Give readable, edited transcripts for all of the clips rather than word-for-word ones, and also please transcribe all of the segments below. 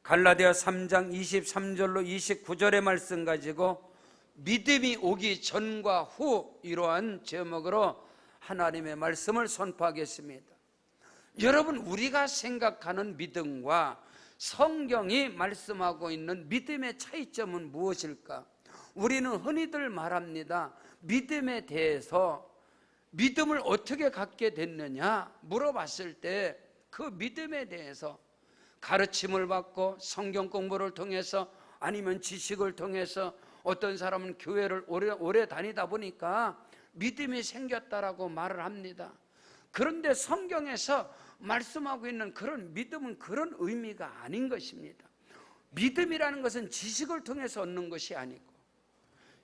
갈라디아 3장 23절로 29절의 말씀 가지고 믿음이 오기 전과 후 이러한 제목으로 하나님의 말씀을 선포하겠습니다. 여러분, 우리가 생각하는 믿음과 성경이 말씀하고 있는 믿음의 차이점은 무엇일까? 우리는 흔히들 말합니다. 믿음에 대해서 믿음을 어떻게 갖게 됐느냐 물어봤을 때 그 믿음에 대해서 가르침을 받고 성경 공부를 통해서 아니면 지식을 통해서 어떤 사람은 교회를 오래 다니다 보니까 믿음이 생겼다라고 말을 합니다. 그런데 성경에서 말씀하고 있는 그런 믿음은 그런 의미가 아닌 것입니다. 믿음이라는 것은 지식을 통해서 얻는 것이 아니고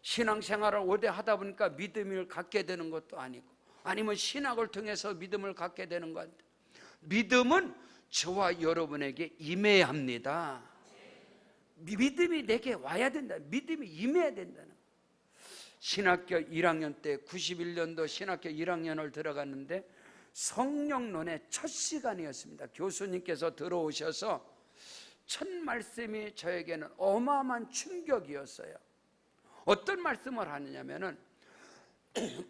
신앙생활을 오래 하다 보니까 믿음을 갖게 되는 것도 아니고 아니면 신학을 통해서 믿음을 갖게 되는 것. 믿음은 저와 여러분에게 임해야 합니다. 믿음이 내게 와야 된다. 믿음이 임해야 된다는 거예요. 신학교 1학년 때 91년도 신학교 1학년을 들어갔는데 성령론의 첫 시간이었습니다. 교수님께서 들어오셔서 첫 말씀이 저에게는 어마어마한 충격이었어요. 어떤 말씀을 하느냐면은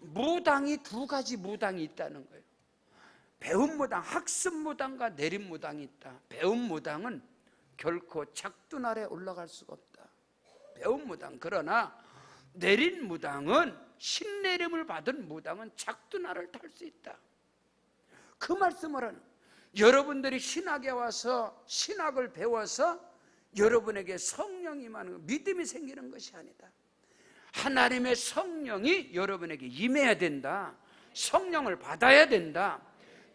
무당이 두 가지 무당이 있다는 거예요. 배운 무당, 학습 무당과 내림 무당이 있다. 배운 무당은 결코 작둔 아래 올라갈 수가 없다. 배운 무당. 그러나 내린 무당은 신내림을 받은 무당은 작둔 아래를 탈 수 있다. 그 말씀을 하는, 여러분들이 신학에 와서 신학을 배워서 여러분에게 성령이 임하는 믿음이 생기는 것이 아니다. 하나님의 성령이 여러분에게 임해야 된다. 성령을 받아야 된다.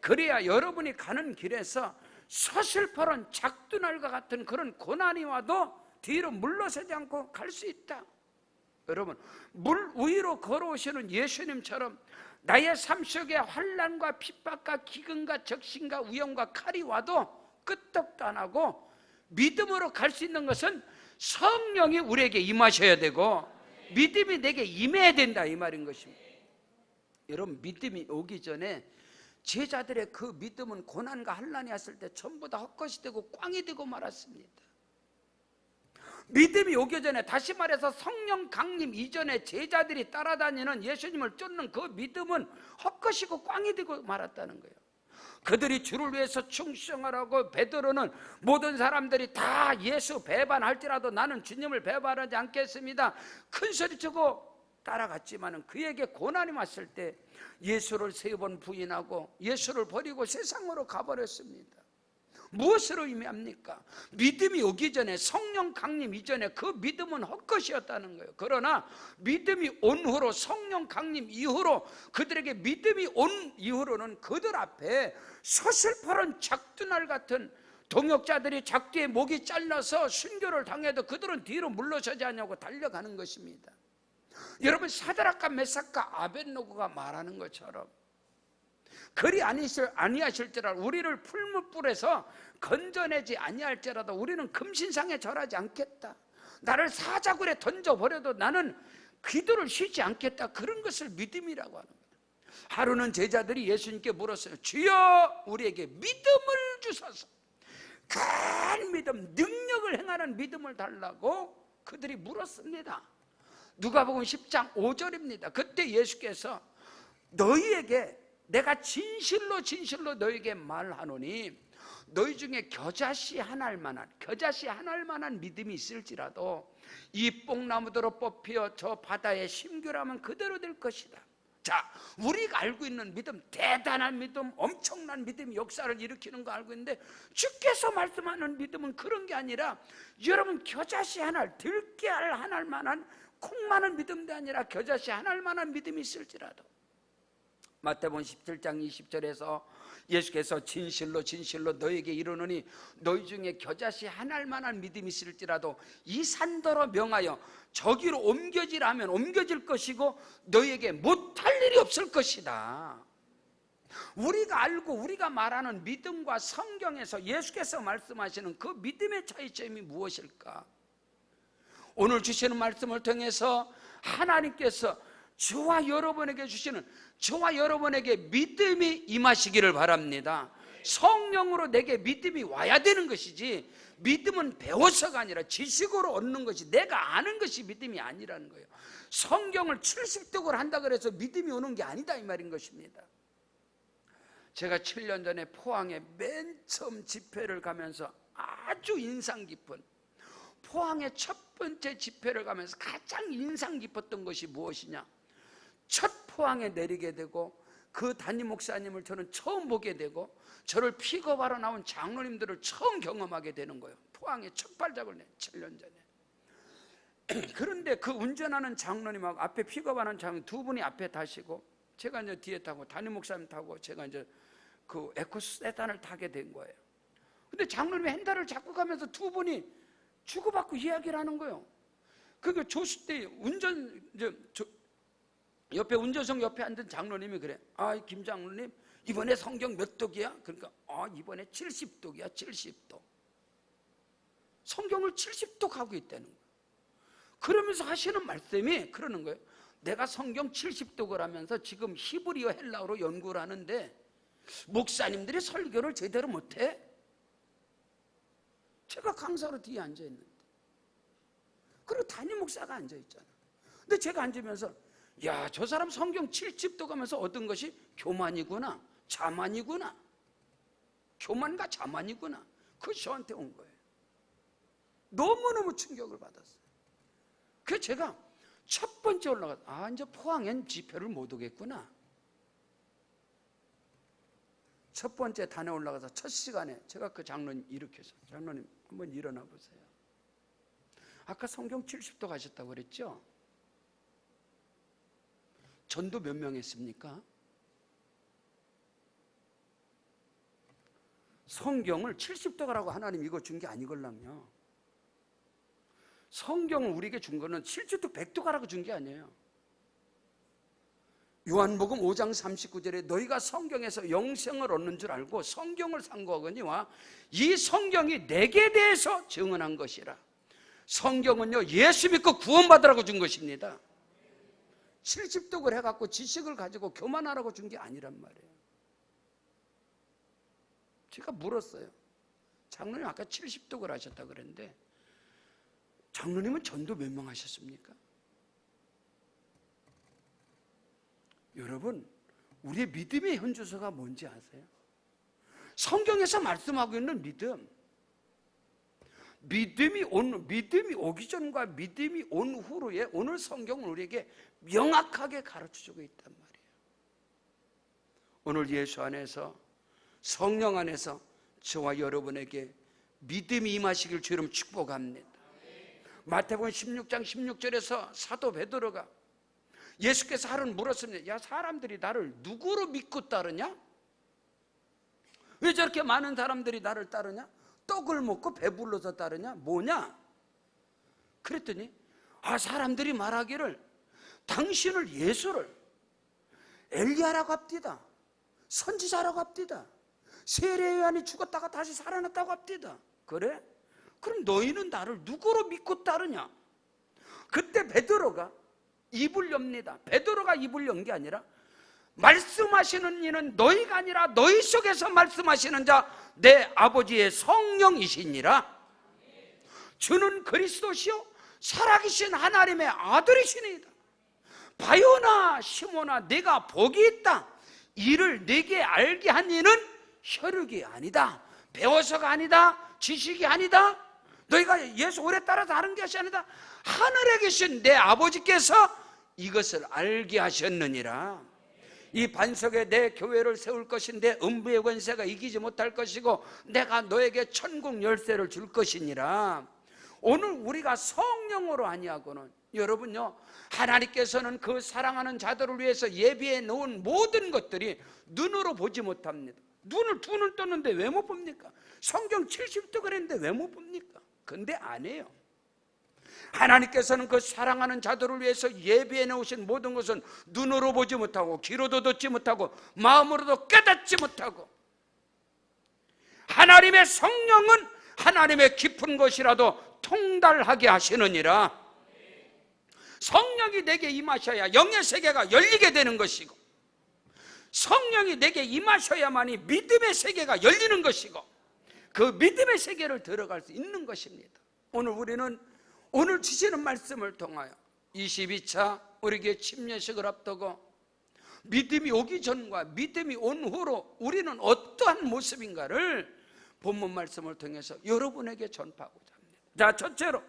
그래야 여러분이 가는 길에서 서슬퍼런 작두날과 같은 그런 고난이 와도 뒤로 물러서지 않고 갈 수 있다. 여러분, 물 위로 걸어오시는 예수님처럼 나의 삶 속에 환난과 핍박과 기근과 적신과 위험과 칼이 와도 끄떡도 안 하고 믿음으로 갈 수 있는 것은 성령이 우리에게 임하셔야 되고 믿음이 내게 임해야 된다, 이 말인 것입니다. 여러분, 믿음이 오기 전에 제자들의 그 믿음은 고난과 환난이 왔을 때 전부 다 헛것이 되고 꽝이 되고 말았습니다. 믿음이 오기 전에, 다시 말해서 성령 강림 이전에 제자들이 따라다니는 예수님을 쫓는 그 믿음은 헛것이고 꽝이 되고 말았다는 거예요. 그들이 주를 위해서 충성하라고 베드로는 모든 사람들이 다 예수 배반할지라도 나는 주님을 배반하지 않겠습니다. 큰 소리치고 따라갔지만 그에게 고난이 왔을 때 예수를 3번 부인하고 예수를 버리고 세상으로 가버렸습니다. 무엇으로 의미합니까? 믿음이 오기 전에, 성령 강림 이전에 그 믿음은 헛것이었다는 거예요. 그러나 믿음이 온 후로, 성령 강림 이후로, 그들에게 믿음이 온 이후로는 그들 앞에 서슬퍼런 작두날 같은 동역자들이 작두에 목이 잘라서 순교를 당해도 그들은 뒤로 물러서지 않냐고 달려가는 것입니다. 여러분, 사드락과 메삭과 아벳노고가 말하는 것처럼 그리 아니하실지라도 우리를 풀무불에서 건져내지 아니할지라도 우리는 금신상에 절하지 않겠다. 나를 사자굴에 던져버려도 나는 기도를 쉬지 않겠다. 그런 것을 믿음이라고 하는 거예요. 하루는 제자들이 예수님께 물었어요. 주여, 우리에게 믿음을 주소서. 큰 믿음, 능력을 행하는 믿음을 달라고 그들이 물었습니다. 누가복음 10장 5절입니다. 그때 예수께서 너희에게 내가 진실로 너희에게 말하노니 너희 중에 겨자씨 하나일 만한 믿음이 있을지라도 이 뽕나무대로 뽑혀 저 바다에 심규라면 그대로 될 것이다. 자, 우리가 알고 있는 믿음, 대단한 믿음, 엄청난 믿음이 역사를 일으키는 거 알고 있는데 주께서 말씀하는 믿음은 그런 게 아니라 여러분, 겨자씨 하나, 들깨알 하나일 만한 콩 많은 믿음도 아니라 겨자씨 하나일 만한 믿음이 있을지라도. 마태복음 17장 20절에서 예수께서 진실로 너희에게 이르노니 너희 중에 겨자씨 하나일 만한 믿음이 있을지라도 이 산더러 명하여 저기로 옮겨지라 하면 옮겨질 것이고 너희에게 못할 일이 없을 것이다. 우리가 알고 우리가 말하는 믿음과 성경에서 예수께서 말씀하시는 그 믿음의 차이점이 무엇일까? 오늘 주시는 말씀을 통해서 하나님께서 저와 여러분에게 주시는, 저와 여러분에게 믿음이 임하시기를 바랍니다. 성령으로 내게 믿음이 와야 되는 것이지, 믿음은 배워서가 아니라 지식으로 얻는 것이, 내가 아는 것이 믿음이 아니라는 거예요. 성경을 70독을 한다 그래서 믿음이 오는 게 아니다 이 말인 것입니다. 제가 7년 전에 포항에 맨 처음 집회를 가면서 아주 인상 깊은, 포항의 첫 번째 집회를 가면서 가장 인상 깊었던 것이 무엇이냐, 첫 포항에 내리게 되고 그 담임 목사님을 저는 처음 보게 되고 저를 픽업하러 나온 장로님들을 처음 경험하게 되는 거예요. 포항에 첫 발작을 내 7년 전에. 그런데 그 운전하는 장로님하고 앞에 픽업하는 장로님 두 분이 앞에 타시고 제가 이제 뒤에 타고 담임 목사님 타고 제가 이제 그 에코세단을 타게 된 거예요. 근데 장로님이 핸들을 잡고 가면서 두 분이 주고받고 이야기를 하는 거예요. 그 조수 때 옆에 운전석 옆에 앉은 장로님이 그래. 아, 김 장로님 이번에 성경 몇 독이야? 그러니까 이번에 70독이야. 70독. 성경을 70독 하고 있다는 거예요. 그러면서 하시는 말씀이 그러는 거예요. 내가 성경 70독을 하면서 지금 히브리어 헬라어로 연구를 하는데 목사님들이 설교를 제대로 못해? 제가 강사로 뒤에 앉아있는데, 그리고 담임 목사가 앉아있잖아. 근데 제가 앉으면서 야, 저 사람 성경 70독 하면서 얻은 것이 교만이구나, 자만이구나, 교만과 자만이구나. 그것이 저한테 온 거예요. 너무너무 충격을 받았어요. 그래서 제가 첫 번째 올라가서 이제 포항엔 집회를 못 오겠구나. 첫 번째 단에 올라가서 첫 시간에 제가 그 장로님 일으켜서, 장로님 한번 일어나 보세요. 아까 성경 70독 하셨다고 그랬죠? 전도 몇 명 했습니까? 성경을 70독 하라고 하나님 이거 준 게 아니걸랑요. 성경을 우리에게 준 거는 70독 100독 하라고 준 게 아니에요. 요한복음 5장 39절에 너희가 성경에서 영생을 얻는 줄 알고 성경을 상고하거니와 이 성경이 내게 대해서 증언한 것이라. 성경은요, 예수 믿고 구원받으라고 준 것입니다. 70독을 해갖고 지식을 가지고 교만하라고 준 게 아니란 말이에요. 제가 물었어요. 장로님 아까 70독을 하셨다고 그랬는데 장로님은 전도 몇 명 하셨습니까? 여러분, 우리의 믿음의 현주소가 뭔지 아세요? 성경에서 말씀하고 있는 믿음이 오기 전과 믿음이 온 후로의 오늘 성경은 우리에게 명확하게 가르쳐주고 있단 말이에요. 오늘 예수 안에서, 성령 안에서 저와 여러분에게 믿음이 임하시길 주 이름 축복합니다. 마태복음 16장 16절에서 사도 베드로가 예수께서 하루는 물었습니다. 야, 사람들이 나를 누구로 믿고 따르냐? 왜 저렇게 많은 사람들이 나를 따르냐? 떡을 먹고 배불러서 따르냐? 뭐냐? 그랬더니 사람들이 말하기를 당신을, 예수를 엘리야라고 합디다, 선지자라고 합디다, 세례 요한이 죽었다가 다시 살아났다고 합디다. 그래? 그럼 너희는 나를 누구로 믿고 따르냐? 그때 베드로가 입을 엽니다. 베드로가 입을 연 게 아니라 말씀하시는 이는 너희가 아니라 너희 속에서 말씀하시는 자 내 아버지의 성령이시니라. 주는 그리스도시요 살아계신 하나님의 아들이시니이다. 바요나 시몬아, 내가 복이 있다. 이를 내게 알게 한 이는 혈육이 아니다, 배워서가 아니다, 지식이 아니다, 너희가 예수 오래 따라서 하는 것이 아니다. 하늘에 계신 내 아버지께서 이것을 알게 하셨느니라. 이 반석에 내 교회를 세울 것인데 음부의 권세가 이기지 못할 것이고 내가 너에게 천국 열쇠를 줄 것이니라. 오늘 우리가 성령으로 아니하고는, 여러분요, 하나님께서는 그 사랑하는 자들을 위해서 예비해 놓은 모든 것들이 눈으로 보지 못합니다. 눈을 두 눈 떴는데 왜 못 봅니까? 성경 70독 그랬는데 왜 못 봅니까? 근데 안 해요. 하나님께서는 그 사랑하는 자들을 위해서 예비해 놓으신 모든 것은 눈으로 보지 못하고 귀로도 듣지 못하고 마음으로도 깨닫지 못하고, 하나님의 성령은 하나님의 깊은 것이라도 통달하게 하시느니라. 성령이 내게 임하셔야 영의 세계가 열리게 되는 것이고, 성령이 내게 임하셔야만이 믿음의 세계가 열리는 것이고 그 믿음의 세계를 들어갈 수 있는 것입니다. 오늘 우리는 오늘 주시는 말씀을 통하여 22차 우리 교회 침례식을 앞두고 믿음이 오기 전과 믿음이 온 후로 우리는 어떠한 모습인가를 본문 말씀을 통해서 여러분에게 전파하고자 합니다. 자, 첫째로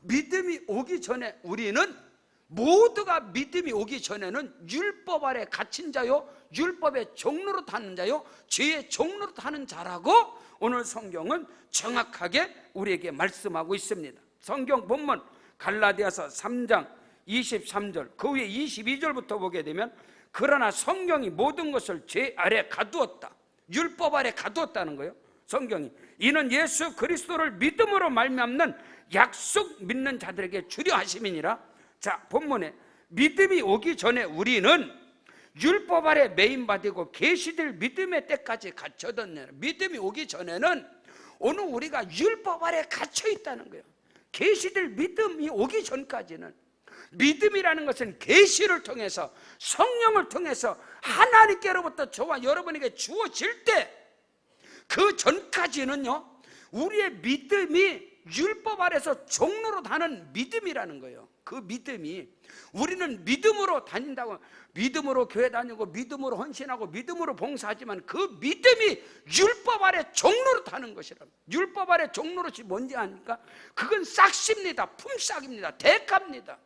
믿음이 오기 전에 우리는 모두가 믿음이 오기 전에는 율법 아래 갇힌 자요, 율법의 종로로 타는 자요, 죄의 종로로 타는 자라고 오늘 성경은 정확하게 우리에게 말씀하고 있습니다. 성경 본문 갈라디아서 3장 23절 그 후에 22절부터 보게 되면 그러나 성경이 모든 것을 죄 아래 가두었다, 율법 아래 가두었다는 거예요. 성경이 이는 예수 그리스도를 믿음으로 말미암는 약속 믿는 자들에게 주려 하심이니라. 자, 본문에 믿음이 오기 전에 우리는 율법 아래 매인받고 계시될 믿음의 때까지 갇혀뒀네. 믿음이 오기 전에는 오늘 우리가 율법 아래 갇혀 있다는 거예요. 계시될 믿음이 오기 전까지는, 믿음이라는 것은 계시를 통해서 성령을 통해서 하나님께로부터 저와 여러분에게 주어질 때 그 전까지는요 우리의 믿음이 율법 아래서 종로로 다는 믿음이라는 거예요. 그 믿음이 우리는 믿음으로 다닌다고, 믿음으로 교회 다니고 믿음으로 헌신하고 믿음으로 봉사하지만 그 믿음이 율법 아래 종로로 타는 것이라. 율법 아래 종로로지 뭔지 아니까 그건 싹십니다. 품삯입니다. 대가입니다.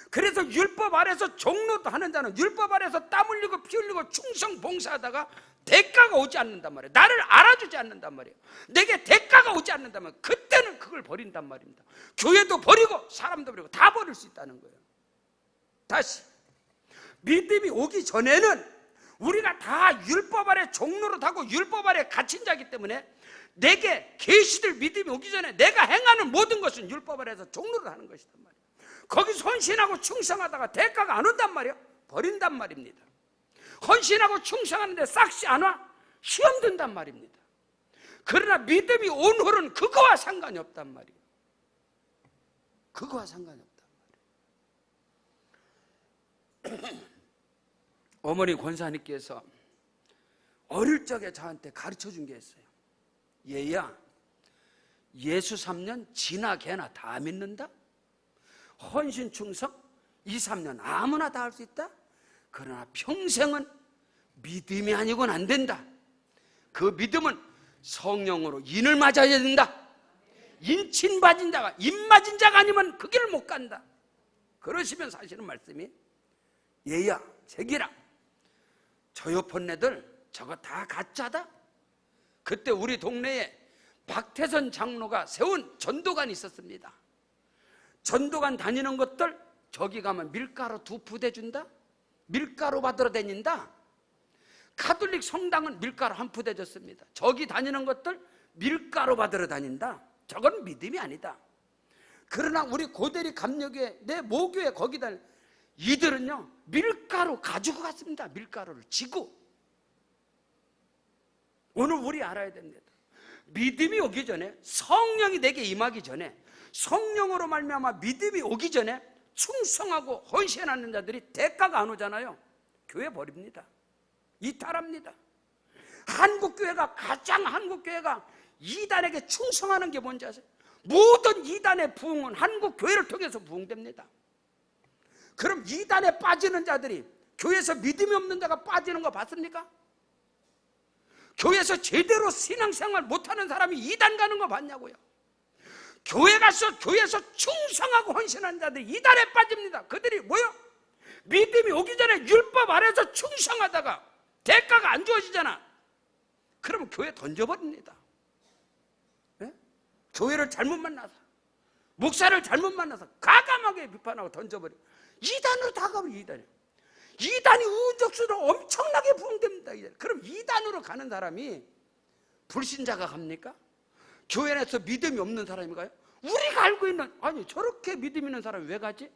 그래서 율법 아래서 종로로 하는 자는 율법 아래서 땀 흘리고 피 흘리고 충성 봉사하다가 대가가 오지 않는단 말이에요. 나를 알아주지 않는단 말이에요. 내게 대가가 오지 않는단 말이에요. 그때는 그걸 버린단 말입니다. 교회도 버리고 사람도 버리고 다 버릴 수 있다는 거예요. 다시 믿음이 오기 전에는 우리가 다 율법 아래 종로로 타고 율법 아래 갇힌 자이기 때문에 내게 계시될 믿음이 오기 전에 내가 행하는 모든 것은 율법 아래에서 종로로 하는 것이단 말이에요. 거기서 헌신하고 충성하다가 대가가 안 온단 말이에요. 버린단 말입니다. 헌신하고 충성하는데 싹시 안 와? 시험 든단 말입니다. 그러나 믿음이 온 후로는 그거와 상관이 없단 말이에요. 그거와 상관이 없단 말이에요. 어머니 권사님께서 어릴 적에 저한테 가르쳐 준 게 있어요. 얘야, 예수 3년 지나 개나 다 믿는다? 헌신 충성 2, 3년 아무나 다 할 수 있다? 그러나 평생은 믿음이 아니고는 안 된다. 그 믿음은 성령으로 인을 맞아야 된다. 인친 맞은 자가, 인 맞은 자가 아니면 그 길을 못 간다. 그러시면서 하시는 말씀이 얘야, 제기라, 저 옆은 애들 저거 다 가짜다. 그때 우리 동네에 박태선 장로가 세운 전도관이 있었습니다. 전도관 다니는 것들 저기 가면 밀가루 2푸대 준다? 밀가루 받으러 다닌다? 가톨릭 성당은 밀가루 1푸대 줬습니다. 저기 다니는 것들 밀가루 받으러 다닌다? 저건 믿음이 아니다. 그러나 우리 고대리 감력에 내 모교에 거기다 이들은요 밀가루 가지고 갔습니다. 밀가루를 지고. 오늘 우리 알아야 됩니다. 믿음이 오기 전에, 성령이 내게 임하기 전에, 성령으로 말미암아 믿음이 오기 전에 충성하고 헌신하는 자들이 대가가 안 오잖아요. 교회 버립니다. 이탈합니다. 한국교회가 한국교회가 이단에게 충성하는 게 뭔지 아세요? 모든 이단의 부흥은 한국교회를 통해서 부흥됩니다. 그럼 이단에 빠지는 자들이, 교회에서 믿음이 없는 자가 빠지는 거 봤습니까? 교회에서 제대로 신앙생활 못하는 사람이 이단 가는 거 봤냐고요? 교회 가서 교회에서 충성하고 헌신하는 자들이 이단에 빠집니다. 그들이 뭐요? 믿음이 오기 전에 율법 아래서 충성하다가 대가가 안 주어지잖아. 그러면 교회 던져버립니다. 네? 교회를 잘못 만나서, 목사를 잘못 만나서 가감하게 비판하고 던져버려. 이단으로 다가오면 이단이 운적수로 엄청나게 부흥됩니다. 그럼 이단으로 가는 사람이 불신자가 갑니까? 교회 안에서 믿음이 없는 사람이 가요? 우리가 알고 있는, 아니 저렇게 믿음 있는 사람이 왜 가지?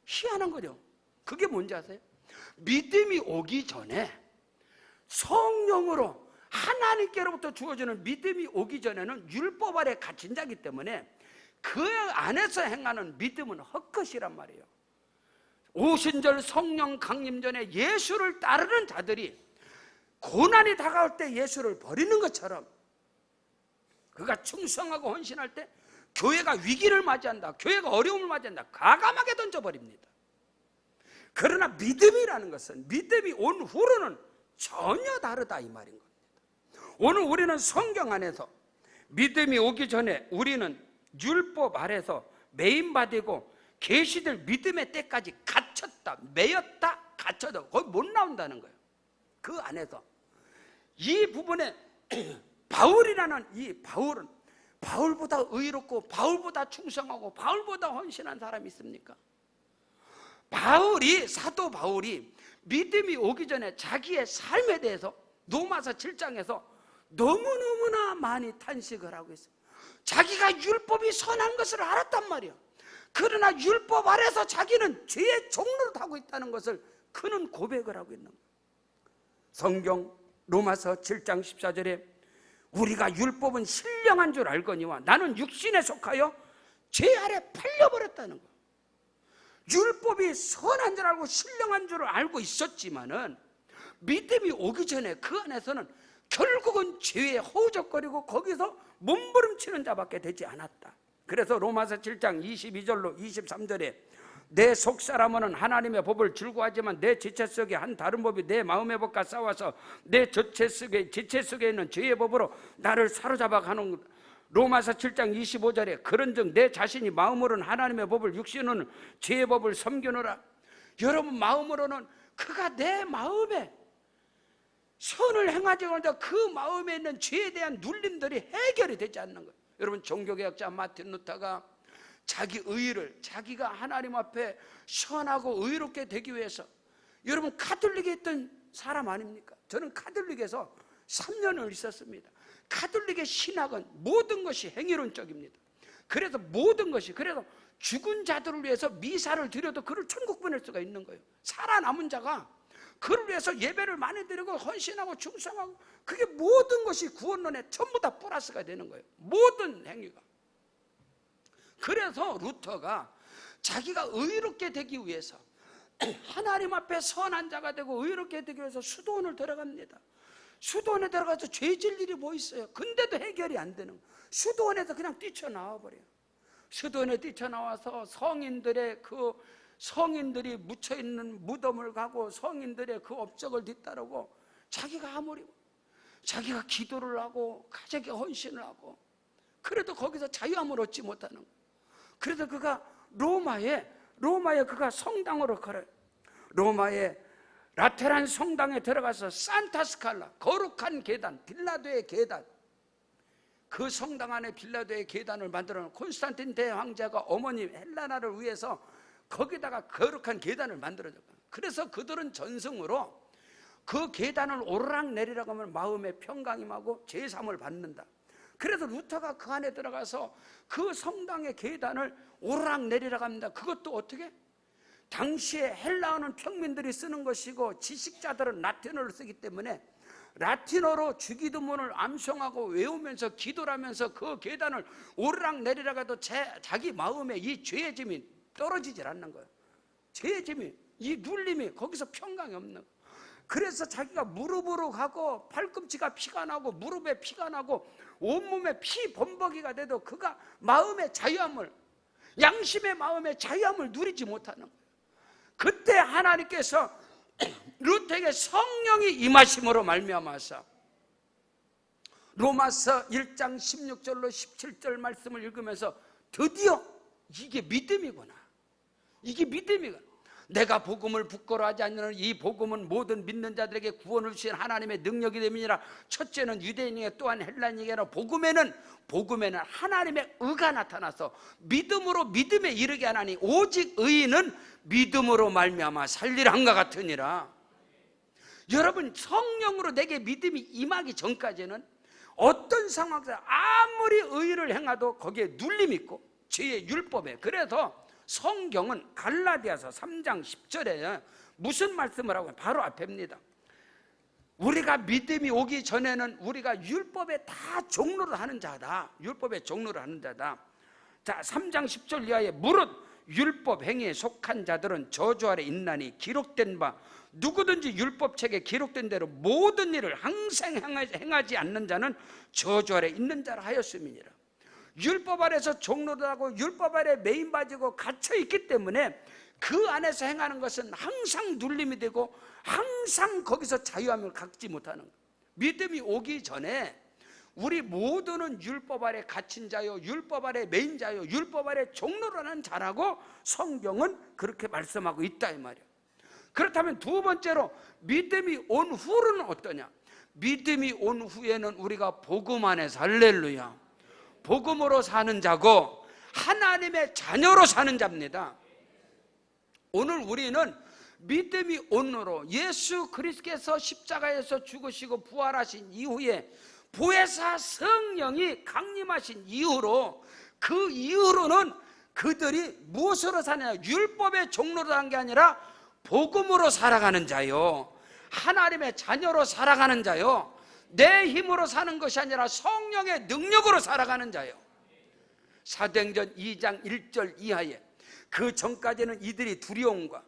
희한한 거죠. 그게 뭔지 아세요? 믿음이 오기 전에 성령으로 하나님께로부터 주어지는 믿음이 오기 전에는 율법 아래 갇힌 자이기 때문에 그 안에서 행하는 믿음은 헛것이란 말이에요. 오순절 성령 강림 전에 예수를 따르는 자들이 고난이 다가올 때 예수를 버리는 것처럼, 그가 충성하고 헌신할 때 교회가 위기를 맞이한다, 교회가 어려움을 맞이한다, 과감하게 던져버립니다. 그러나 믿음이라는 것은, 믿음이 온 후로는 전혀 다르다 이 말인 겁니다. 오늘 우리는 성경 안에서 믿음이 오기 전에 우리는 율법 아래서 매인받고 계시될 믿음의 때까지 갇혔다, 매였다, 갇혀도 거의 못 나온다는 거예요. 그 안에서 이 부분에 바울이라는 이 바울은 바울보다 의롭고 바울보다 충성하고 바울보다 헌신한 사람이 있습니까? 사도 바울이 믿음이 오기 전에 자기의 삶에 대해서 로마서 7장에서 너무너무나 많이 탄식을 하고 있어요. 자기가 율법이 선한 것을 알았단 말이에요. 그러나 율법 아래서 자기는 죄의 종로를 하고 있다는 것을 그는 고백을 하고 있는 거예요. 성경 로마서 7장 14절에 우리가 율법은 신령한 줄 알거니와 나는 육신에 속하여 죄 아래 팔려버렸다는 거예요. 율법이 선한 줄 알고 신령한 줄 알고 있었지만은 믿음이 오기 전에 그 안에서는 결국은 죄에 허우적거리고 거기서 몸부림치는 자밖에 되지 않았다. 그래서 로마서 7장 22절로 23절에 내 속사람은 하나님의 법을 즐거워하지만 내 지체 속에 한 다른 법이 내 마음의 법과 싸워서 내 지체 속에 있는 죄의 법으로 나를 사로잡아 가는. 로마서 7장 25절에 그런즉 내 자신이 마음으로는 하나님의 법을 육신은 죄의 법을 섬기노라. 여러분, 마음으로는 그가 내 마음에 선을 행하지 않는다, 그 마음에 있는 죄에 대한 눌림들이 해결이 되지 않는 거예요. 여러분, 종교개혁자 마틴 루터가 자기 의를, 자기가 하나님 앞에 선하고 의롭게 되기 위해서, 여러분 카톨릭에 있던 사람 아닙니까? 저는 카톨릭에서 3년을 있었습니다. 카톨릭의 신학은 모든 것이 행위론적입니다. 그래서 모든 것이, 그래서 죽은 자들을 위해서 미사를 드려도 그를 천국 보낼 수가 있는 거예요. 살아남은 자가 그를 위해서 예배를 많이 드리고 헌신하고 충성하고, 그게 모든 것이 구원론에 전부 다 플러스가 되는 거예요. 모든 행위가. 그래서 루터가 자기가 의롭게 되기 위해서, 하나님 앞에 선한 자가 되고 의롭게 되기 위해서 수도원을 들어갑니다. 수도원에 들어가서 죄질 일이 뭐 있어요? 근데도 해결이 안 되는 거예요. 수도원에서 그냥 뛰쳐나와 버려요. 수도원에 뛰쳐나와서 성인들이 묻혀있는 무덤을 가고 성인들의 그 업적을 뒤따르고, 자기가 기도를 하고 가정에 헌신을 하고, 그래도 거기서 자유함을 얻지 못하는 거예요. 그래서 그가 로마에 그가 성당으로 걸어요. 로마의 라테란 성당에 들어가서 산타스칼라, 거룩한 계단, 빌라도의 계단, 그 성당 안에 빌라도의 계단을 만들어 놓은 콘스탄틴 대왕자가 어머니 헬라나를 위해서 거기다가 거룩한 계단을 만들어줬거든요. 그래서 그들은 전승으로 그 계단을 오르락내리락 하면 마음의 평강임하고 제삼을 받는다. 그래서 루터가 그 안에 들어가서 그 성당의 계단을 오르락내리락 합니다. 그것도 어떻게? 당시에 헬라어는 평민들이 쓰는 것이고 지식자들은 라틴어를 쓰기 때문에 라틴어로 주기도문을 암송하고 외우면서 기도를 하면서 그 계단을 오르락내리락 해도 자기 마음에 이 죄의 짐이 떨어지질 않는 거예요. 죄의 짐이, 이 눌림이 거기서 평강이 없는 거예요. 그래서 자기가 무릎으로 가고 팔꿈치가 피가 나고 무릎에 피가 나고 온몸에 피 범벅이가 돼도 그가 마음의 자유함을, 양심의 마음의 자유함을 누리지 못하는 거예요. 그때 하나님께서 루터에게 성령이 임하심으로 말미암아서 로마서 1장 16절로 17절 말씀을 읽으면서 드디어 이게 믿음이구나, 이게 믿음이구나, 내가 복음을 부끄러워하지 않는 이 복음은 모든 믿는 자들에게 구원을 주신 하나님의 능력이 됨이니라. 첫째는 유대인에게 또한 헬라인에게 아니라 복음에는 하나님의 의가 나타나서 믿음으로 믿음에 이르게 하나니 오직 의인은 믿음으로 말미암아 살리라 한것 같으니라. 여러분, 성령으로 내게 믿음이 임하기 전까지는 어떤 상황에서 아무리 의를 행해도 거기에 눌림이 있고 죄의 율법에, 그래서 성경은 갈라디아서 3장 10절에 무슨 말씀을 하고, 바로 앞에입니다. 우리가 믿음이 오기 전에는 우리가 율법에 다 종로를 하는 자다. 율법에 종로를 하는 자다. 자, 3장 10절 이하에 무릇 율법 행위에 속한 자들은 저주 아래 있나니 기록된 바 누구든지 율법책에 기록된 대로 모든 일을 항상 행하지 않는 자는 저주 아래 있는 자라 하였음이니라. 율법 아래서 종노릇하고 율법 아래 매인받고 갇혀 있기 때문에 그 안에서 행하는 것은 항상 눌림이 되고 항상 거기서 자유함을 갖지 못하는 거예요. 믿음이 오기 전에 우리 모두는 율법 아래 갇힌 자요, 율법 아래 매인 자요, 율법 아래 종노릇하는 자라고 성경은 그렇게 말씀하고 있다 이 말이에요. 그렇다면 두 번째로 믿음이 온 후로는 어떠냐? 믿음이 온 후에는 우리가 복음 안에서 할렐루야, 복음으로 사는 자고 하나님의 자녀로 사는 자입니다. 오늘 우리는 믿음이 온 후로 예수 그리스도께서 십자가에서 죽으시고 부활하신 이후에 보혜사 성령이 강림하신 이후로, 그 이후로는 그들이 무엇으로 사냐? 율법의 종로로 한 게 아니라 복음으로 살아가는 자요, 하나님의 자녀로 살아가는 자요, 내 힘으로 사는 것이 아니라 성령의 능력으로 살아가는 자요. 사도행전 2장 1절 이하에 그 전까지는 이들이 두려움과,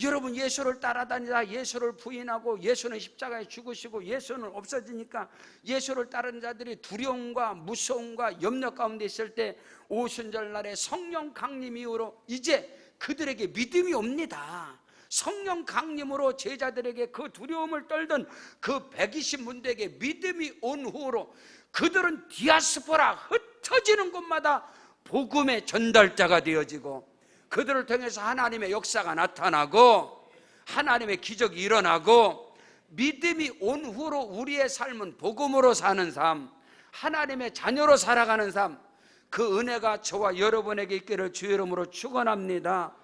여러분 예수를 따라다니다 예수를 부인하고 예수는 십자가에 죽으시고 예수는 없어지니까 예수를 따르는 자들이 두려움과 무서움과 염려 가운데 있을 때 오순절 날에 성령 강림 이후로 이제 그들에게 믿음이 옵니다. 성령 강림으로 제자들에게 그 두려움을 떨던 그 120문들에게 믿음이 온 후로 그들은 디아스포라, 흩어지는 곳마다 복음의 전달자가 되어지고 그들을 통해서 하나님의 역사가 나타나고 하나님의 기적이 일어나고, 믿음이 온 후로 우리의 삶은 복음으로 사는 삶, 하나님의 자녀로 살아가는 삶, 그 은혜가 저와 여러분에게 있기를 주의 이름으로 축원합니다.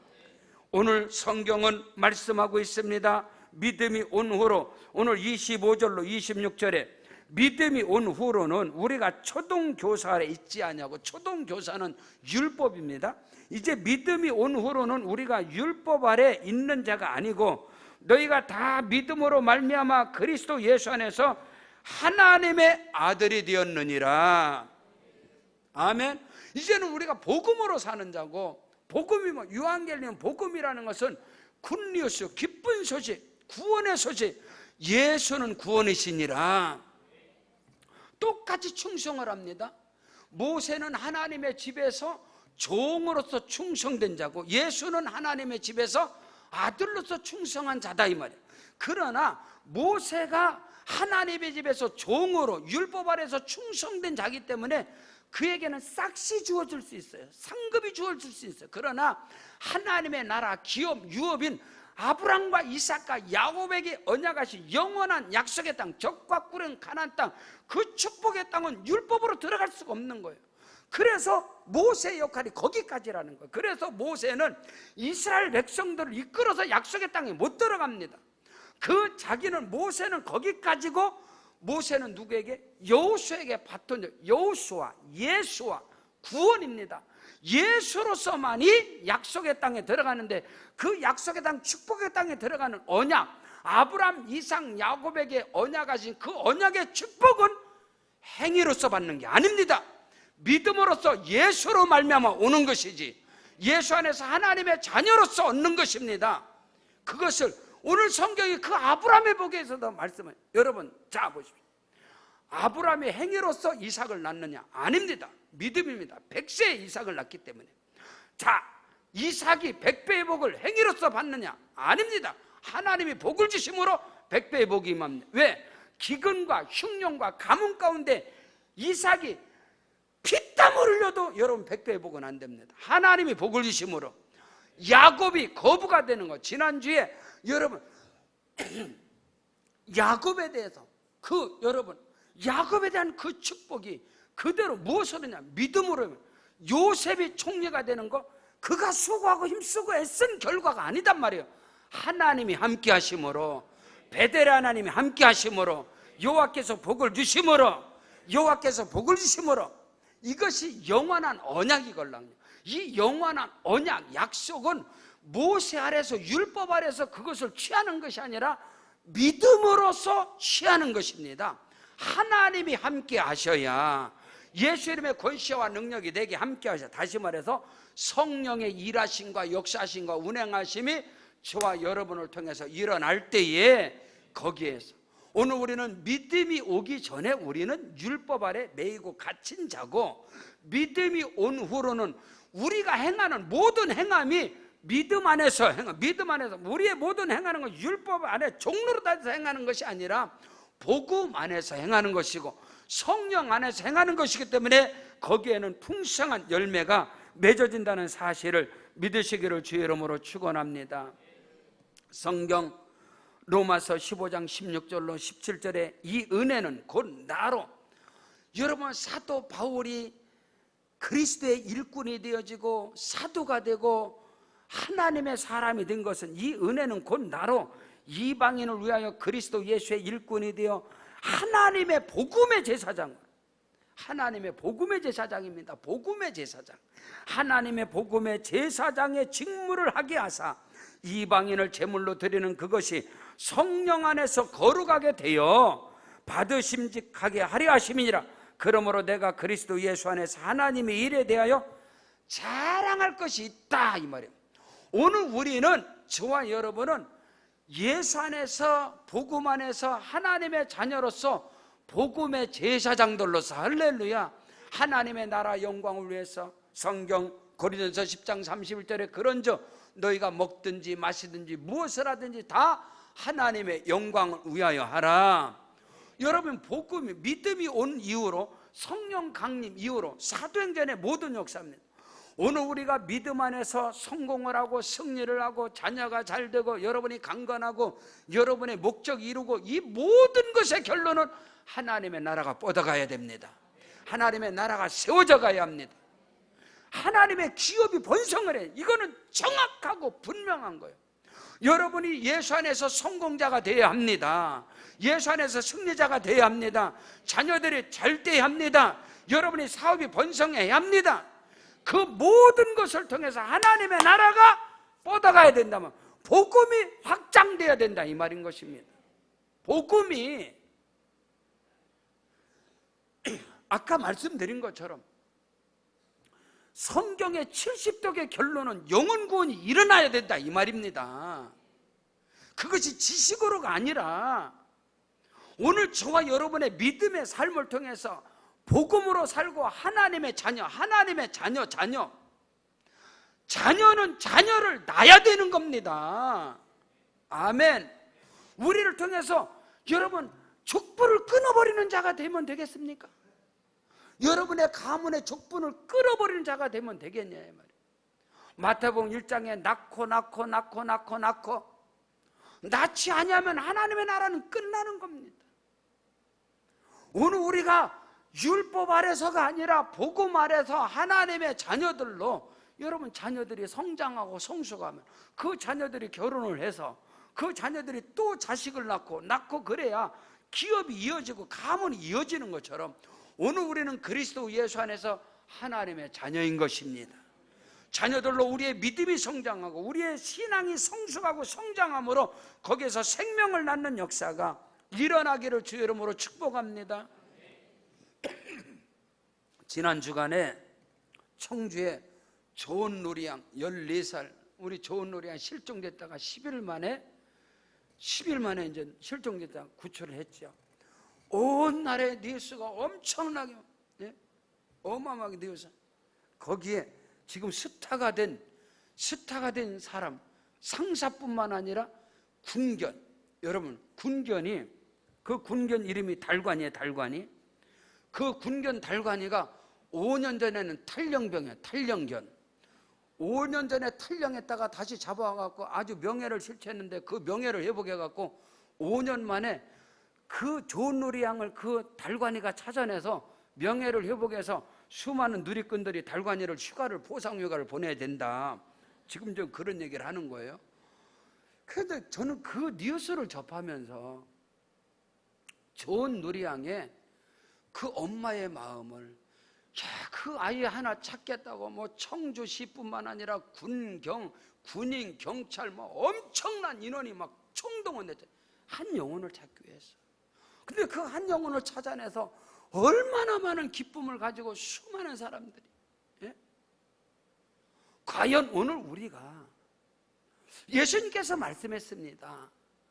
오늘 성경은 말씀하고 있습니다. 믿음이 온 후로, 오늘 25절로 26절에 믿음이 온 후로는 우리가 초등교사 아래 있지 않냐고. 초등교사는 율법입니다. 이제 믿음이 온 후로는 우리가 율법 아래 있는 자가 아니고 너희가 다 믿음으로 말미암아 그리스도 예수 안에서 하나님의 아들이 되었느니라. 아멘. 이제는 우리가 복음으로 사는 자고, 복음이 뭐 유한겔리온 복음이라는 것은 굿뉴스, 기쁜 소식, 구원의 소식. 예수는 구원이시니라. 똑같이 충성을 합니다. 모세는 하나님의 집에서 종으로서 충성된 자고 예수는 하나님의 집에서 아들로서 충성한 자다 이 말이에요. 그러나 모세가 하나님의 집에서 종으로 율법 아래서 충성된 자기 때문에 그에게는 싹시 주어질 수 있어요. 상급이 주어질 수 있어요. 그러나 하나님의 나라 기업 유업인 아브람과 이삭과 야곱에게 언약하신 영원한 약속의 땅, 젖과 꿀은 가나안 땅, 그 축복의 땅은 율법으로 들어갈 수가 없는 거예요. 그래서 모세의 역할이 거기까지라는 거예요. 그래서 모세는 이스라엘 백성들을 이끌어서 약속의 땅에 못 들어갑니다. 그 자기는 모세는 거기까지고, 모세는 누구에게? 여호수아에게 바톤, 여호수아, 예수와 구원입니다. 예수로서만이 약속의 땅에 들어가는데, 그 약속의 땅, 축복의 땅에 들어가는 언약, 아브람, 이삭, 야곱에게 언약하신 그 언약의 축복은 행위로서 받는 게 아닙니다. 믿음으로써 예수로 말미암아 오는 것이지, 예수 안에서 하나님의 자녀로서 얻는 것입니다. 그것을 오늘 성경이 그 아브람의 복에서도 말씀해요. 여러분 자 보십시오. 아브람이 행위로서 이삭을 낳느냐? 아닙니다. 믿음입니다. 100세에 이삭을 낳기 때문에. 자, 이삭이 100배의 복을 행위로서 받느냐? 아닙니다. 하나님이 복을 주심으로 100배의 복이 임합니다. 왜? 기근과 흉년과 가뭄 가운데 이삭이 피땀 흘려도 여러분 100배의 복은 안 됩니다. 하나님이 복을 주심으로. 야곱이 거부가 되는 거. 지난주에 여러분 야곱에 대해서 여러분 야곱에 대한 그 축복이 그대로 무엇으로냐? 믿음으로. 요셉이 총리가 되는 거, 그가 수고하고 힘쓰고 애쓴 결과가 아니단 말이에요. 하나님이 함께 하심으로, 베델의 하나님이 함께 하심으로, 여호와께서 복을 주심으로, 여호와께서 복을 주심으로, 이것이 영원한 언약이걸랑요. 이 영원한 언약, 약속은 모세 아래서, 율법 아래서 그것을 취하는 것이 아니라 믿음으로써 취하는 것입니다. 하나님이 함께 하셔야 예수 이름의 권세와 능력이 내게 함께 하셔. 다시 말해서 성령의 일하심과 역사하심과 운행하심이 저와 여러분을 통해서 일어날 때에, 거기에서 오늘 우리는 믿음이 오기 전에 우리는 율법 아래 매이고 갇힌 자고, 믿음이 온 후로는 우리가 행하는 모든 행함이 믿음 안에서 믿음 안에서 우리의 모든 행하는 건 율법 안에 종로로 다해서 행하는 것이 아니라 복음 안에서 행하는 것이고 성령 안에서 행하는 것이기 때문에 거기에는 풍성한 열매가 맺어진다는 사실을 믿으시기를 주의 이름으로 축원합니다. 성경 로마서 15장 16절로 17절에 이 은혜는 곧 나로, 여러분 사도 바울이 그리스도의 일꾼이 되어지고 사도가 되고 하나님의 사람이 된 것은, 이 은혜는 곧 나로 이방인을 위하여 그리스도 예수의 일꾼이 되어 하나님의 복음의 제사장, 하나님의 복음의 제사장입니다. 복음의 제사장, 하나님의 복음의 제사장의 직무를 하게 하사 이방인을 제물로 드리는 그것이 성령 안에서 거룩하게 되어 받으심직하게 하려 하심이니라. 그러므로 내가 그리스도 예수 안에서 하나님의 일에 대하여 자랑할 것이 있다, 이 말이에요. 오늘 우리는, 저와 여러분은 예수 안에서 복음 안에서 하나님의 자녀로서 복음의 제사장들로서, 할렐루야, 하나님의 나라 영광을 위해서, 성경 고린도서 10장 31절에 그런즉 너희가 먹든지 마시든지 무엇을 하든지 다 하나님의 영광을 위하여 하라. 여러분, 복음이, 믿음이 온 이후로, 성령 강림 이후로 사도행전의 모든 역사입니다. 오늘 우리가 믿음 안에서 성공을 하고 승리를 하고 자녀가 잘 되고 여러분이 강건하고 여러분의 목적 이루고, 이 모든 것의 결론은 하나님의 나라가 뻗어가야 됩니다. 하나님의 나라가 세워져 가야 합니다. 하나님의 기업이 번성을 해. 이거는 정확하고 분명한 거예요. 여러분이 예수 안에서 성공자가 되어야 합니다. 예수 안에서 승리자가 되어야 합니다. 자녀들이 잘 돼야 합니다. 여러분이 사업이 번성해야 합니다. 그 모든 것을 통해서 하나님의 나라가 뻗어가야 된다면 복음이 확장돼야 된다, 이 말인 것입니다. 복음이 아까 말씀드린 것처럼 성경의 70독의 결론은 영혼 구원이 일어나야 된다, 이 말입니다. 그것이 지식으로가 아니라 오늘 저와 여러분의 믿음의 삶을 통해서 복음으로 살고 하나님의 자녀, 하나님의 자녀는 자녀를 낳아야 되는 겁니다. 아멘. 우리를 통해서 여러분 족보를 끊어버리는 자가 되면 되겠습니까? 여러분의 가문의 족분을 끊어버리는 자가 되면 되겠냐, 이 말이에요. 마태복음 1장에 낳고 낳지 아니하면 하나님의 나라는 끝나는 겁니다. 오늘 우리가 율법 아래서가 아니라 복음 아래서 하나님의 자녀들로, 여러분 자녀들이 성장하고 성숙하면 그 자녀들이 결혼을 해서 그 자녀들이 또 자식을 낳고 그래야 기업이 이어지고 가문이 이어지는 것처럼 오늘 우리는 그리스도 예수 안에서 하나님의 자녀인 것입니다. 자녀들로 우리의 믿음이 성장하고 우리의 신앙이 성숙하고 성장함으로 거기에서 생명을 낳는 역사가 일어나기를 주의 이름으로 축복합니다. 지난 주간에 청주에 좋은 누리양 14살, 우리 좋은 누리양 실종됐다가 10일 만에 이제 실종됐다가 구출을 했죠. 온 나라의 뉴스가 엄청나게, 어마어마하게 되어서 거기에 지금 스타가 된 사람, 상사뿐만 아니라 군견, 여러분 군견이, 그 군견 이름이 달관이에요. 달관이. 그 군견 달관이가 5년 전에는 탈령병이에요. 탈령견. 5년 전에 탈령했다가 다시 잡아와갖고 아주 명예를 실천했는데 그 명예를 회복해갖고 5년 만에 그 좋은 누리양을 그 달관이가 찾아내서 명예를 회복해서 수많은 누리꾼들이 달관이를 포상휴가를 보내야 된다. 지금 좀 그런 얘기를 하는 거예요. 그런데 저는 그 뉴스를 접하면서 좋은 누리양의 그 엄마의 마음을, 그 아이 하나 찾겠다고 뭐 청주시뿐만 아니라 군인, 경찰 뭐 엄청난 인원이 막 총동원됐죠. 한 영혼을 찾기 위해서. 근데 그 한 영혼을 찾아내서 얼마나 많은 기쁨을 가지고 수많은 사람들이, 예? 과연 오늘 우리가, 예수님께서 말씀했습니다.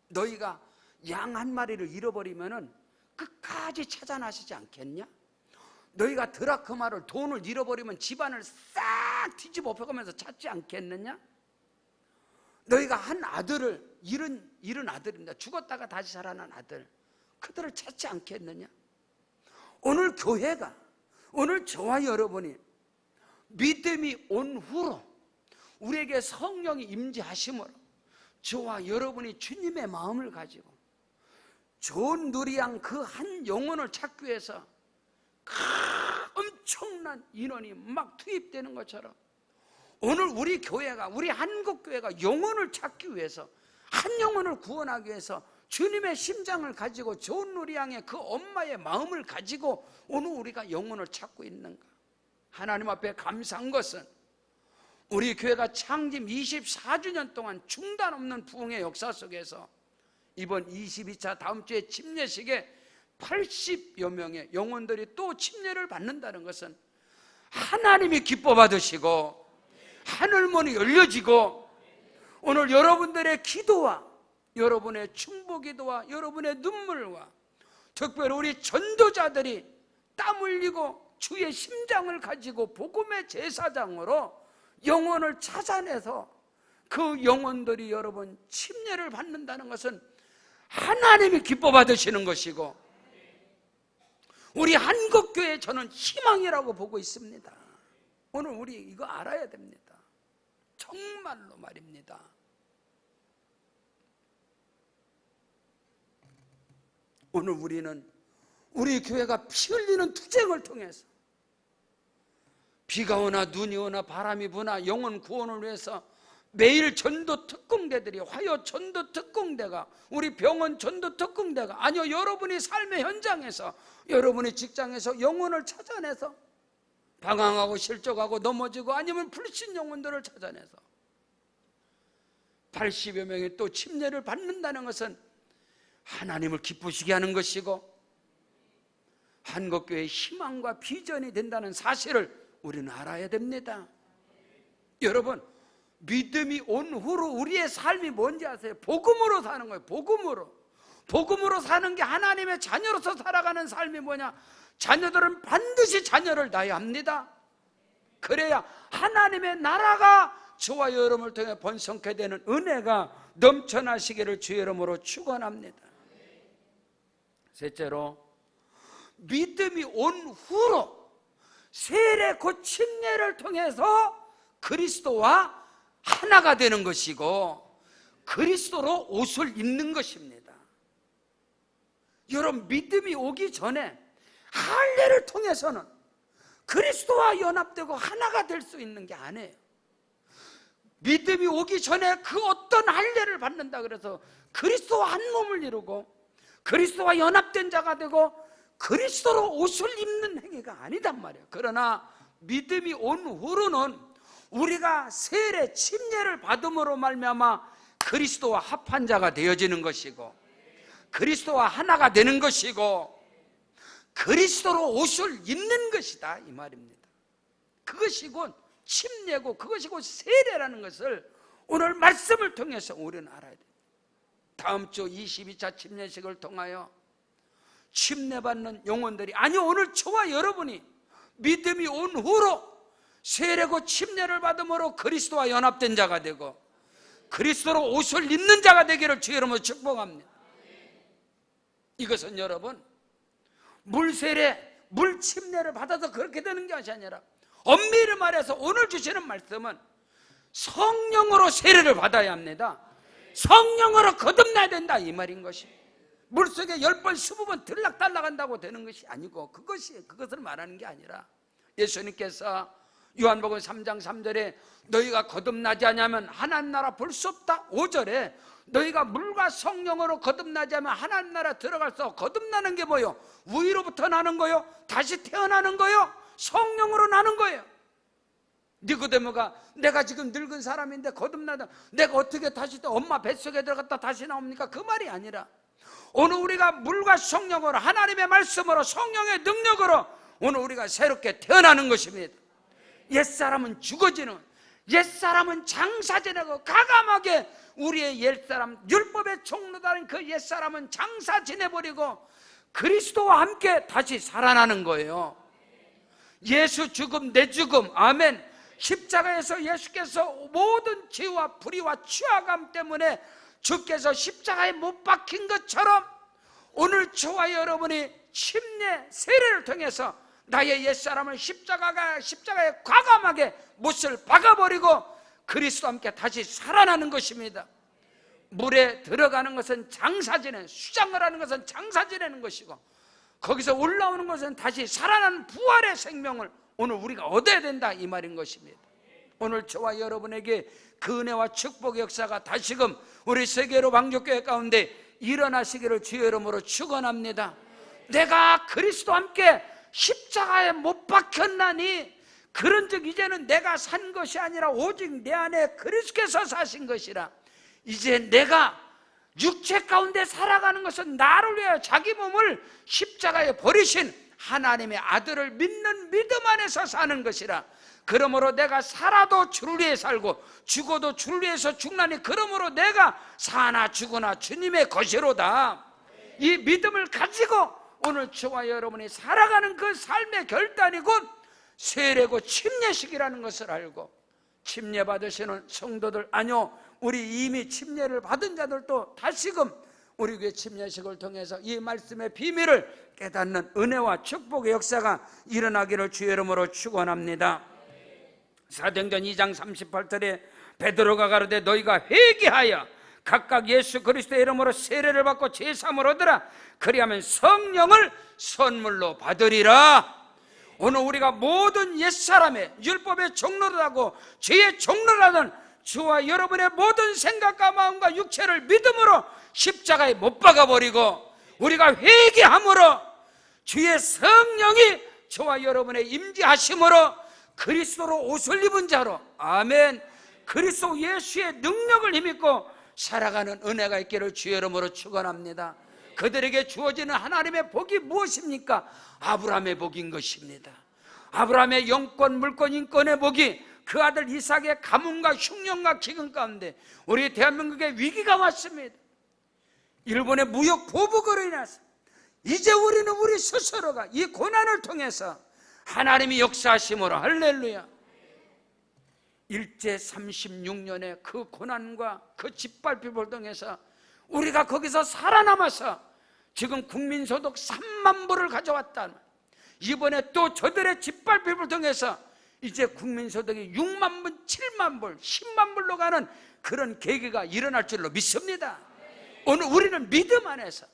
너희가 양 한 마리를 잃어버리면은 끝까지 찾아나시지 않겠냐? 너희가 드라크마를, 돈을 잃어버리면 집안을 싹 뒤집어 엎어가면서 찾지 않겠느냐? 너희가 한 아들을, 잃은 아들입니다. 죽었다가 다시 살아난 아들, 그들을 찾지 않겠느냐? 오늘 교회가, 오늘 저와 여러분이 믿음이 온 후로 우리에게 성령이 임재하심으로 저와 여러분이 주님의 마음을 가지고 좋은 누리양 그 한 영혼을 찾기 위해서 엄청난 인원이 막 투입되는 것처럼 오늘 우리 교회가, 우리 한국교회가 영혼을 찾기 위해서, 한 영혼을 구원하기 위해서 주님의 심장을 가지고 좋은 누리양의 그 엄마의 마음을 가지고 오늘 우리가 영혼을 찾고 있는가? 하나님 앞에 감사한 것은 우리 교회가 창립 24주년 동안 중단 없는 부흥의 역사 속에서 이번 22차 다음 주에 침례식에 80여 명의 영혼들이 또 침례를 받는다는 것은 하나님이 기뻐 받으시고 하늘문이 열려지고 오늘 여러분들의 기도와 여러분의 충보기도와 여러분의 눈물과 특별히 우리 전도자들이 땀 흘리고 주의 심장을 가지고 복음의 제사장으로 영혼을 찾아내서 그 영혼들이 여러분 침례를 받는다는 것은 하나님이 기뻐 받으시는 것이고 우리 한국교회 저는 희망이라고 보고 있습니다. 오늘 우리 이거 알아야 됩니다. 정말로 말입니다. 오늘 우리는 우리 교회가 피 흘리는 투쟁을 통해서 비가 오나 눈이 오나 바람이 부나 영혼 구원을 위해서 매일 전도 특공대들이, 화요 전도 특공대가, 우리 병원 전도 특공대가, 아니요, 여러분이 삶의 현장에서, 여러분의 직장에서 영혼을 찾아내서 방황하고 실족하고 넘어지고 아니면 불신 영혼들을 찾아내서 80여 명이 또 침례를 받는다는 것은 하나님을 기쁘시게 하는 것이고 한국교회의 희망과 비전이 된다는 사실을 우리는 알아야 됩니다. 여러분, 믿음이 온 후로 우리의 삶이 뭔지 아세요? 복음으로 사는 거예요. 복음으로 사는 게 하나님의 자녀로서 살아가는 삶이 뭐냐? 자녀들은 반드시 자녀를 낳아야 합니다. 그래야 하나님의 나라가 저와 여러분을 통해 번성케 되는 은혜가 넘쳐나시기를 주의 이름으로 축원합니다. 셋째로, 믿음이 온 후로 세례 곧 침례를 통해서 그리스도와 하나가 되는 것이고 그리스도로 옷을 입는 것입니다. 여러분, 믿음이 오기 전에 할례를 통해서는 그리스도와 연합되고 하나가 될 수 있는 게 아니에요. 믿음이 오기 전에 그 어떤 할례를 받는다 그래서 그리스도와 한 몸을 이루고 그리스도와 연합된 자가 되고 그리스도로 옷을 입는 행위가 아니단 말이에요. 그러나 믿음이 온 후로는 우리가 세례 침례를 받음으로 말미암아 그리스도와 합한 자가 되어지는 것이고 그리스도와 하나가 되는 것이고 그리스도로 옷을 입는 것이다 이 말입니다. 그것이 곧 침례고 그것이 곧 세례라는 것을 오늘 말씀을 통해서 우리는 알아야 돼요. 다음 주 22차 침례식을 통하여 침례받는 영혼들이, 아니 오늘 저와 여러분이 믿음이 온 후로 세례고 침례를 받음으로 그리스도와 연합된 자가 되고 그리스도로 옷을 입는 자가 되기를 주의 이름으로 축복합니다. 이것은 여러분 물세례, 물침례를 받아서 그렇게 되는 것이 아니라 엄밀히 말해서 오늘 주시는 말씀은 성령으로 세례를 받아야 합니다. 성령으로 거듭나야 된다 이 말인 것이. 물속에 10번 20번 들락달락한다고 되는 것이 아니고 그것을 말하는 게 아니라 예수님께서 요한복음 3장 3절에 너희가 거듭나지 않으면 하나님 나라 볼 수 없다. 5절에 너희가 물과 성령으로 거듭나지 않으면 하나님 나라 들어갈 수 없어. 거듭나는 게 뭐요? 위로부터 나는 거요? 다시 태어나는 거요? 성령으로 나는 거예요. 니고데모가 내가 지금 늙은 사람인데 거듭나다 내가 어떻게 다시 또 엄마 뱃속에 들어갔다 다시 나옵니까? 그 말이 아니라 오늘 우리가 물과 성령으로, 하나님의 말씀으로, 성령의 능력으로 오늘 우리가 새롭게 태어나는 것입니다. 옛사람은 죽어지는, 옛사람은 장사지내고 가감하게 우리의 옛사람, 율법의 종로다는 그 옛사람은 장사 지내버리고 그리스도와 함께 다시 살아나는 거예요. 예수 죽음, 내 죽음, 아멘. 십자가에서 예수께서 모든 죄와 불의와 취하감 때문에 주께서 십자가에 못 박힌 것처럼 오늘 저와 여러분이 침례 세례를 통해서 나의 옛사람을 십자가에 과감하게 못을 박아버리고 그리스도와 함께 다시 살아나는 것입니다. 물에 들어가는 것은 장사지내, 수장을 하는 것은 장사지내는 것이고 거기서 올라오는 것은 다시 살아나는 부활의 생명을 오늘 우리가 얻어야 된다, 이 말인 것입니다. 오늘 저와 여러분에게 그 은혜와 축복의 역사가 다시금 우리 세계로 왕족교회 가운데 일어나시기를 주의 이름으로 축원합니다. 내가 그리스도와 함께 십자가에 못 박혔나니 그런즉 이제는 내가 산 것이 아니라 오직 내 안에 그리스도께서 사신 것이라. 이제 내가 육체 가운데 살아가는 것은 나를 위하여 자기 몸을 십자가에 버리신 하나님의 아들을 믿는 믿음 안에서 사는 것이라. 그러므로 내가 살아도 주를 위해 살고 죽어도 주를 위해서 죽나니 그러므로 내가 사나 죽으나 주님의 것이로다. 이 믿음을 가지고 오늘 저와 여러분이 살아가는 그 삶의 결단이 곧 세례고 침례식이라는 것을 알고, 침례 받으시는 성도들, 아니요, 우리 이미 침례를 받은 자들도 다시금 우리 교회 침례식을 통해서 이 말씀의 비밀을 깨닫는 은혜와 축복의 역사가 일어나기를 주의 이름으로 축원합니다. 사도행전 2장 38절에 베드로가 가로되 너희가 회개하여 각각 예수 그리스도의 이름으로 세례를 받고 제사함을 얻으라. 그리하면 성령을 선물로 받으리라. 오늘 우리가 모든 옛사람의 율법의 종로라고 죄의 종로라던 주와 여러분의 모든 생각과 마음과 육체를 믿음으로 십자가에 못 박아버리고 우리가 회개함으로 주의 성령이 저와 여러분의 임재하심으로 그리스도로 옷을 입은 자로, 아멘, 그리스도 예수의 능력을 힘입고 살아가는 은혜가 있기를 주의 이름으로 축원합니다. 그들에게 주어지는 하나님의 복이 무엇입니까? 아브라함의 복인 것입니다. 아브라함의 영권, 물권, 인권의 복이 그 아들 이삭의 가뭄과 흉년과 기근 가운데 우리 대한민국에 위기가 왔습니다. 일본의 무역 보복으로 인해서 이제 우리는 우리 스스로가 이 고난을 통해서 하나님이 역사하심으로, 할렐루야, 일제 36년의 그 고난과 그 짓밟힘을 통해서 우리가 거기서 살아남아서 지금 국민소득 3만 불을 가져왔다. 이번에 또 저들의 짓밟힘을 통해서 이제 국민소득이 6만 불, 7만 불, 10만 불로 가는 그런 계기가 일어날 줄로 믿습니다. 오늘 우리는 믿음 안에서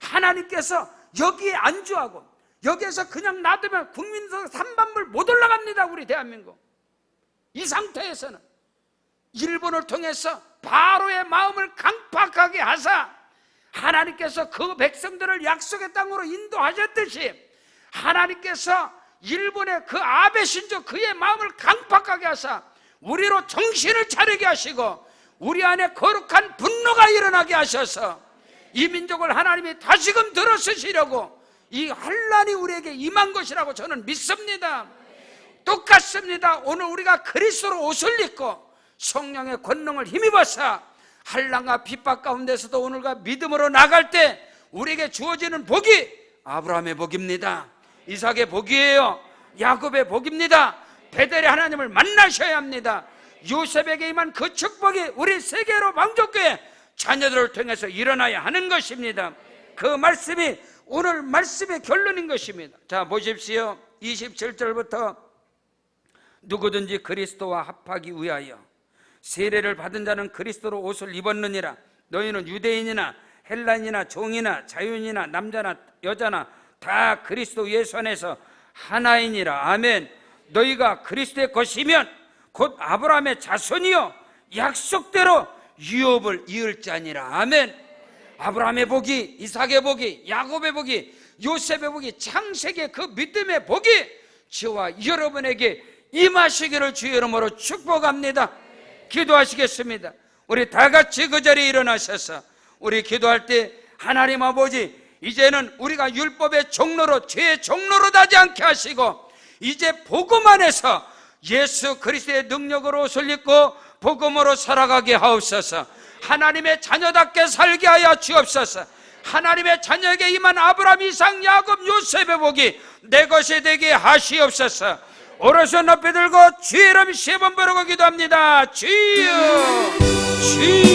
하나님께서 여기에 안주하고 여기에서 그냥 놔두면 국민소득 3만 불 못 올라갑니다. 우리 대한민국 이 상태에서는 일본을 통해서 바로의 마음을 강팍하게 하사 하나님께서 그 백성들을 약속의 땅으로 인도하셨듯이 하나님께서 일본의 그 아베 신조 그의 마음을 강팍하게 하사 우리로 정신을 차리게 하시고 우리 안에 거룩한 분노가 일어나게 하셔서 이 민족을 하나님이 다시금 들어쓰시려고 이 환난이 우리에게 임한 것이라고 저는 믿습니다. 똑같습니다. 오늘 우리가 그리스도로 옷을 입고 성령의 권능을 힘입어서 환난과 핍박 가운데서도 오늘과 믿음으로 나갈 때 우리에게 주어지는 복이 아브라함의 복입니다. 이삭의 복이에요. 야곱의 복입니다. 베델의 하나님을 만나셔야 합니다. 요셉에게 임한 그 축복이 우리 세계로 왕족교회 자녀들을 통해서 일어나야 하는 것입니다. 그 말씀이 오늘 말씀의 결론인 것입니다. 자, 보십시오. 27절부터 누구든지 그리스도와 합하기 위하여 세례를 받은 자는 그리스도로 옷을 입었느니라. 너희는 유대인이나 헬라인이나 종이나 자유인이나 남자나 여자나 다 그리스도 예수 안에서 하나이니라. 아멘. 너희가 그리스도의 것이면 곧 아브라함의 자손이요 약속대로 유업을 이을 자니라. 아멘. 아브라함의 복이, 이삭의 복이, 야곱의 복이, 요셉의 복이, 창세기의 그 믿음의 복이 저와 여러분에게 임하시기를 주의 이름으로 축복합니다. 기도하시겠습니다. 우리 다 같이 그 자리에 일어나셔서 우리 기도할 때 하나님 아버지, 이제는 우리가 율법의 종로로, 죄의 종로로 가지 않게 하시고 이제 복음 안에서 예수 그리스도의 능력으로 옷을 입고 복음으로 살아가게 하옵소서. 하나님의 자녀답게 살게 하여 주옵소서. 하나님의 자녀에게 임한 아브라함, 이삭, 야곱, 요셉의 복이 내 것이 되게 하시옵소서. 오른손 높이 들고 주의 이름 3번 부르고 기도합니다. 주여, 주여.